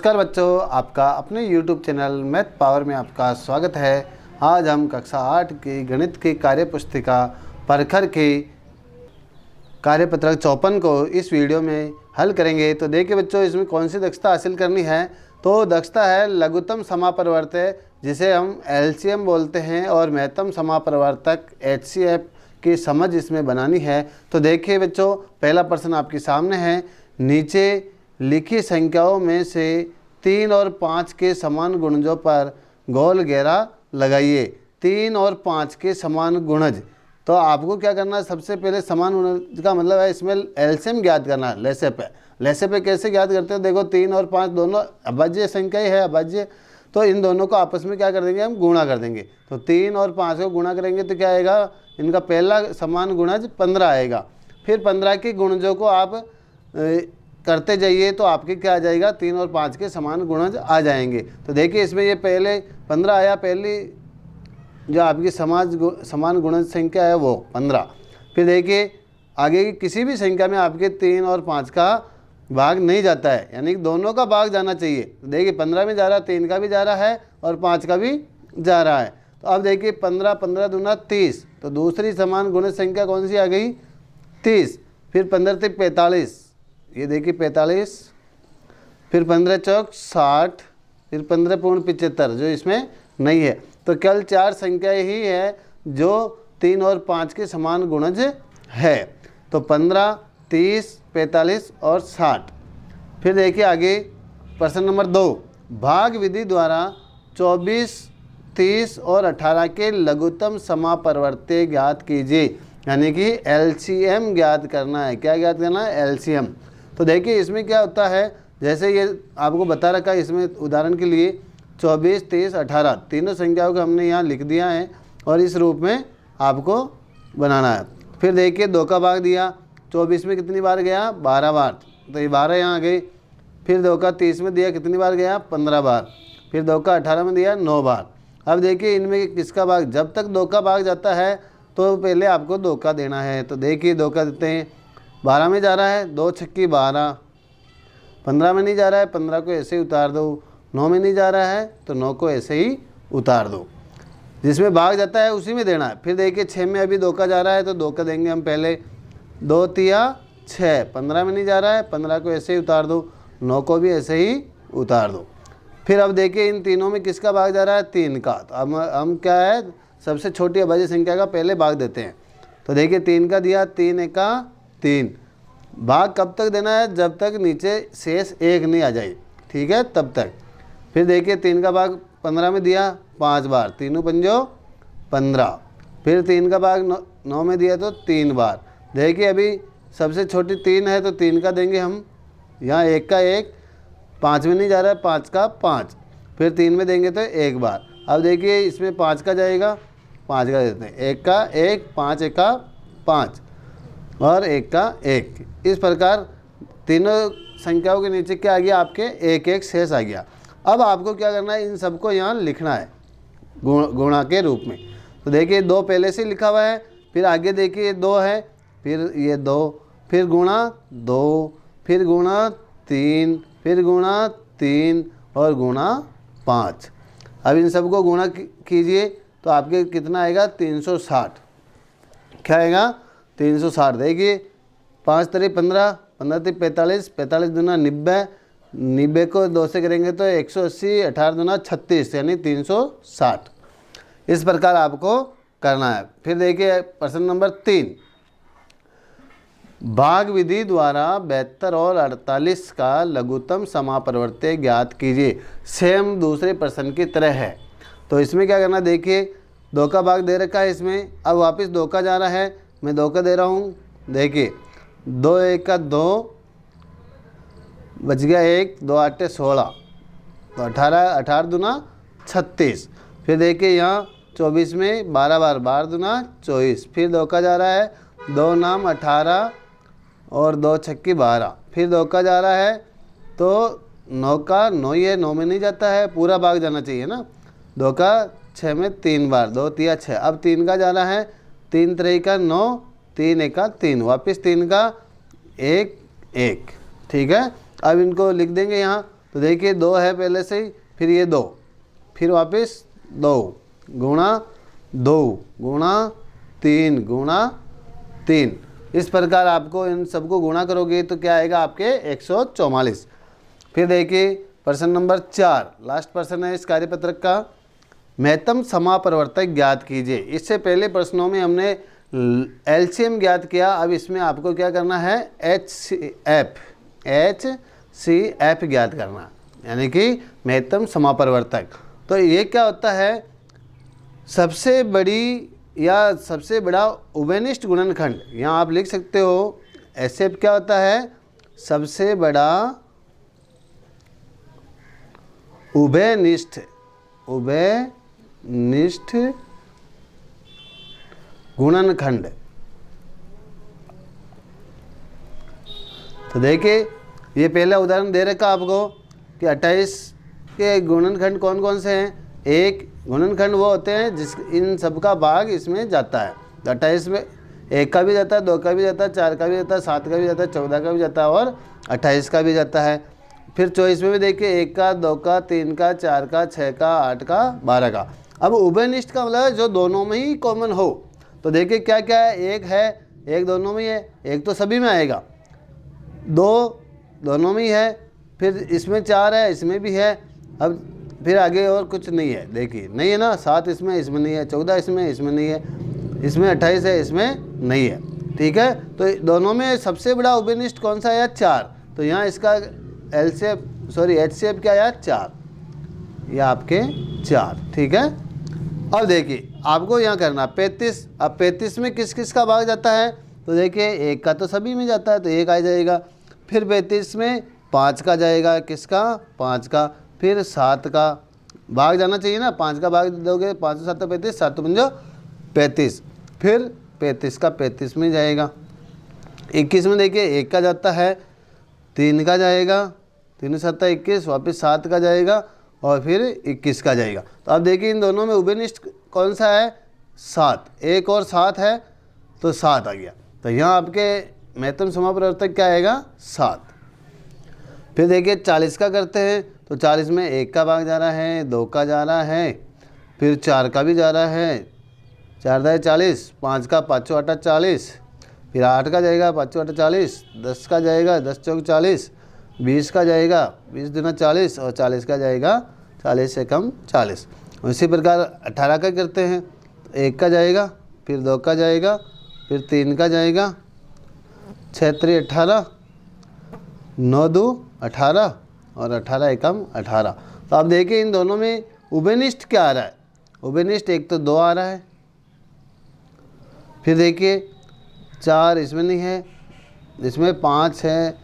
नमस्कार बच्चों, आपका अपने YouTube चैनल मैथ पावर में आपका स्वागत है। आज हम कक्षा 8 की गणित की कार्यपुस्तिका परखर की कार्यपत्रक 54 को इस वीडियो में हल करेंगे। तो देखिए बच्चों, इसमें कौन सी दक्षता हासिल करनी है। तो दक्षता है लघुत्तम समापरिवर्त्य, जिसे हम LCM बोलते हैं, और महत्तम समापरिवर्तक HCF की समझ इसमें बनानी है। तो देखिए बच्चों, पहला प्रश्न आपके सामने है। नीचे लिखी संख्याओं में से 3 और 5 के समान गुणजों पर गोल घेरा लगाइए। 3 और 5 के समान गुणज, तो आपको क्या करना है, सबसे पहले समान गुणज का मतलब है इसमें एलसीएम ज्ञात करना है। लैसे पे कैसे ज्ञात करते हैं, देखो 3 और 5 दोनों अभाज्य संख्या ही है, अभाज्य। तो इन दोनों को आपस में क्या कर देंगे, हम गुणा कर देंगे। तो 3 और 5 को गुणा करेंगे तो क्या आएगा, इनका पहला समान गुणज 15 आएगा। फिर 15 के गुणजों को आप करते जाइए तो आपके क्या आ जाएगा, 3 और 5 के समान गुणज आ जाएंगे। तो देखिए इसमें ये पहले 15 आया, पहली जो आपकी समान गुणज संख्या है वो 15। फिर देखिए आगे की किसी भी संख्या में आपके 3 और 5 का भाग नहीं जाता है, यानी कि दोनों का भाग जाना चाहिए। तो देखिए 15 में जा रहा है, 3 का भी जा रहा है और 5 का भी जा रहा है। तो अब देखिए 15 15 दूना 30, तो दूसरी समान गुणज संख्या कौन सी आ गई, 30। फिर 15 से 45, ये देखिए 45, फिर 15 चौक 60, फिर 15 पूर्ण 75 जो इसमें नहीं है। तो केवल 4 संख्या ही है जो 3 और 5 के समान गुणज है। तो 15, 30, 45 और 60। फिर देखिए आगे प्रश्न नंबर 2, भाग विधि द्वारा 24, 30 और 18 के लघुत्तम समापरिवर्त्य ज्ञात कीजिए। यानी कि LCM ज्ञात करना है। क्या ज्ञात करना है, LCM। तो देखिए इसमें क्या होता है, जैसे ये आपको बता रखा है, इसमें उदाहरण के लिए 24, 30, 18 तीनों संख्याओं को हमने यहाँ लिख दिया है और इस रूप में आपको बनाना है। फिर देखिए 2 का भाग दिया, 24 में कितनी बार गया, 12 बार, तो ये 12 यहाँ आ गई। फिर 2 का 30 में दिया, कितनी बार गया, 15 बार। फिर 2 का 18 में दिया, 9 बार। अब देखिए इनमें किसका भाग, जब तक 2 का भाग जाता है तो पहले आपको 2 का देना है। तो देखिए 2 का देते हैं, 12 में जा रहा है, 2 छक्की 12, 15 में नहीं जा रहा है, 15 को ऐसे ही उतार दो, 9 में नहीं जा रहा है तो 9 को ऐसे ही उतार दो, जिसमें भाग जाता है उसी में देना है। फिर देखिए 6 में अभी 2 का जा रहा है तो 2 का देंगे हम पहले, 2 तिया 6, 15 में नहीं जा रहा है, 15 को ऐसे ही उतार दो, 9 को भी ऐसे ही उतार दो। फिर अब देखिए इन तीनों में किसका भाग जा रहा है, 3 का। तो अब हम क्या है, सबसे छोटी अभाज्य संख्या का पहले भाग देते हैं। तो देखिए 3 का दिया, 3 एका 3। भाग कब तक देना है, जब तक नीचे शेष 1 नहीं आ जाए, ठीक है, तब तक। फिर देखिए 3 का भाग 15 में दिया 5 बार, 3 पंजो 15। फिर 3 का भाग 9 में दिया तो 3 बार। देखिए अभी सबसे छोटी 3 है तो 3 का देंगे हम, यहाँ 1 का 1, 5 में नहीं जा रहा है, 5 का 5। फिर 3 में देंगे तो 1 बार। अब देखिए इसमें 5 का जाएगा, 5 का देते हैं, 1 का 1, 5 1 का 5 और 1 का 1। इस प्रकार तीनों संख्याओं के नीचे क्या आ गया, आपके 1 1 शेष आ गया। अब आपको क्या करना है, इन सबको यहाँ लिखना है गुणा के रूप में। तो देखिए 2 पहले से लिखा हुआ है, फिर आगे देखिए 2 है, फिर ये 2, फिर गुणा 2, फिर गुणा 3, फिर गुणा 3 और गुणा 5। अब इन सबको गुणा कीजिए तो आपके कितना आएगा, 360। क्या आएगा, 360। देखिए 5 तरी 15, 15 तरी 45, 45 दूना 90, 90 को 2 से करेंगे तो 180, 18 दूना 36, यानी 360। इस प्रकार आपको करना है। फिर देखिए प्रश्न नंबर 3, भाग विधि द्वारा 72 और 48 का लघुत्तम समापरिवर्त्य ज्ञात कीजिए। सेम दूसरे प्रश्न की तरह है। तो इसमें क्या करना, देखिए 2 का भाग दे रखा है इसमें, अब वापस 2 का जा रहा है, मैं 2 का दे रहा हूँ। देखिए 2 1 का 2, बच गया 1, 2 8 16, तो 18, 18 दूना 36। फिर देखिए यहाँ 24 में 12 बार, 12 दूना 24। फिर 2 का जा रहा है, 2 नाम 18 और 2 छक्की 12। फिर 2 का जा रहा है तो 9 का 9 ही है, 9 में नहीं जाता है, पूरा भाग जाना चाहिए ना। 2 का 6 में 3 बार, 2 तिया 6। अब 3 का जा रहा है, 3 3 का 9, 3 1 का 3, वापस 3 का 1 1, ठीक है। अब इनको लिख देंगे यहाँ। तो देखिए 2 है पहले से ही, फिर ये 2, फिर वापस 2 गुणा 2 गुणा 3 गुणा 3। इस प्रकार आपको इन सबको गुणा करोगे तो क्या आएगा आपके 144। फिर देखिए प्रश्न नंबर 4, लास्ट प्रश्न है इस कार्यपत्रक का। महत्तम समापरिवर्तक ज्ञात कीजिए। इससे पहले प्रश्नों में हमने एलसीएम ज्ञात किया, अब इसमें आपको क्या करना है, HCF ज्ञात करना, यानी कि महत्तम समापरिवर्तक। तो ये क्या होता है, सबसे बड़ी या सबसे बड़ा उभयनिष्ठ गुणनखंड। यहाँ आप लिख सकते हो HCF क्या होता है, सबसे बड़ा उभयनिष्ठ गुणनखंड। तो देखिए ये पहला उदाहरण दे रखा आपको कि 28 के गुणनखंड कौन कौन से हैं। एक गुणनखंड वो होते हैं जिस इन सब का भाग इसमें जाता है। 28 में 1 का भी जाता है, 2 का भी जाता है, 4 का भी जाता है, 7 का भी जाता है, 14 का भी जाता है और 28 का भी जाता है। फिर 24 में भी देखिए 1 का, 2 का, 3 का, 4 का, 6 का, 8 का, 12 का। अब उभयनिष्ठ का मतलब जो दोनों में ही कॉमन हो। तो देखिए क्या क्या है, एक है, एक दोनों में ही है, एक तो सभी में आएगा, 2 दोनों में ही है, फिर इसमें 4 है, इसमें भी है। अब फिर आगे और कुछ नहीं है, देखिए नहीं है ना, 7 इसमें नहीं है, 14 इसमें नहीं है, इसमें 28 है, इसमें नहीं है। ठीक है, तो दोनों में सबसे बड़ा उभयनिष्ठ कौन सा है, 4। तो यहाँ इसका HCF क्या है, 4, ये आपके 4। ठीक है, अब देखिए आपको यहाँ करना 35। अब 35 में किस किस का भाग जाता है, तो देखिए 1 का तो सभी में जाता है, तो 1 आ जाएगा। फिर 35 में 5 का जाएगा, किसका, 5 का। फिर 7 का भाग जाना चाहिए ना, 5 का भाग दोगे, 5 7 35, 7 5 35। फिर 35 का 35 में जाएगा। 21 में देखिए 1 का जाता है, 3 का जाएगा, 3 7 21, वापस 7 का जाएगा और फिर 21 का जाएगा। तो अब देखिए इन दोनों में उभयनिष्ठ कौन सा है, 7। 1 और 7 है तो 7 आ गया। तो यहाँ आपके महत्तम समापरिवर्तक क्या आएगा, 7। फिर देखिए 40 का करते हैं, तो 40 में 1 का भाग जा रहा है, 2 का जा रहा है, फिर 4 का भी जा रहा है, 4 दाए 40, 5 का 5 8 40, फिर 8 का जाएगा, 5 8 40, 10 का जाएगा, 10 चौक 40, 20 का जाएगा, 20 दूना 40 और 40 का जाएगा, 40 से कम 40। उसी प्रकार 18 का करते हैं, तो 1 का जाएगा, फिर 2 का जाएगा, फिर 3 का जाएगा, 6 3 18, 9 2 18 और 18 एकम 18। तो आप देखिए इन दोनों में उभयनिष्ठ क्या आ रहा है, उभयनिष्ठ एक तो 2 आ रहा है, फिर देखिए 4 इसमें नहीं है, इसमें 5 है,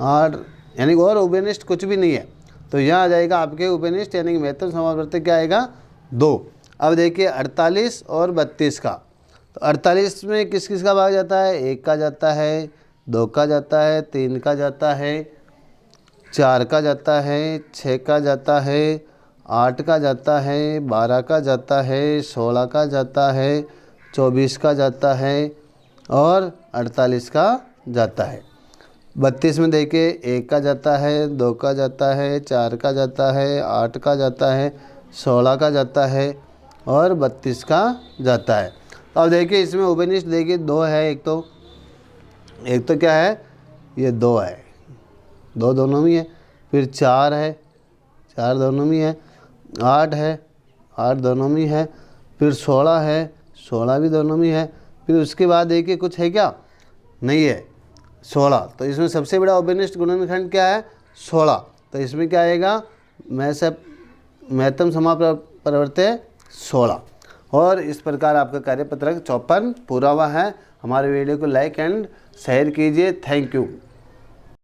8, यानी और उभयनिष्ठ कुछ भी नहीं है। तो यहाँ आ जाएगा आपके उभयनिष्ठ यानी कि महत्तम समापरिवर्तक क्या आएगा, 2। अब देखिए 48 और 32 का, तो 48 में किस किस का भाग जाता है, 1 का जाता है, 2 का जाता है, 3 का जाता है, 4 का जाता है, 6 का जाता है, 8 का जाता है, 12 का जाता है, 16 का जाता है, 24 का जाता है और 48 का जाता है। 32 में देखिए 1 का जाता है, 2 का जाता है, 4 का जाता है, 8 का जाता है, 16 का जाता है और 32 का जाता है। अब देखिए इसमें उभयनिष्ठ देखिए 2 है, एक तो क्या है, ये 2 है, 2 दोनों में है। फिर 4 है, 4 दोनों में है। 8 है, 8 दोनों में है। फिर 16 है, 16 भी दोनों में है। फिर उसके बाद देखिए कुछ है क्या, नहीं है, 16। तो इसमें सबसे बड़ा उभयनिष्ठ गुणनखंड क्या है, 16। तो इसमें क्या आएगा, महत्तम समापरिवर्तक 16। और इस प्रकार आपका कार्यपत्रक 54 पूरा हुआ है। हमारे वीडियो को लाइक एंड शेयर कीजिए। Thank you.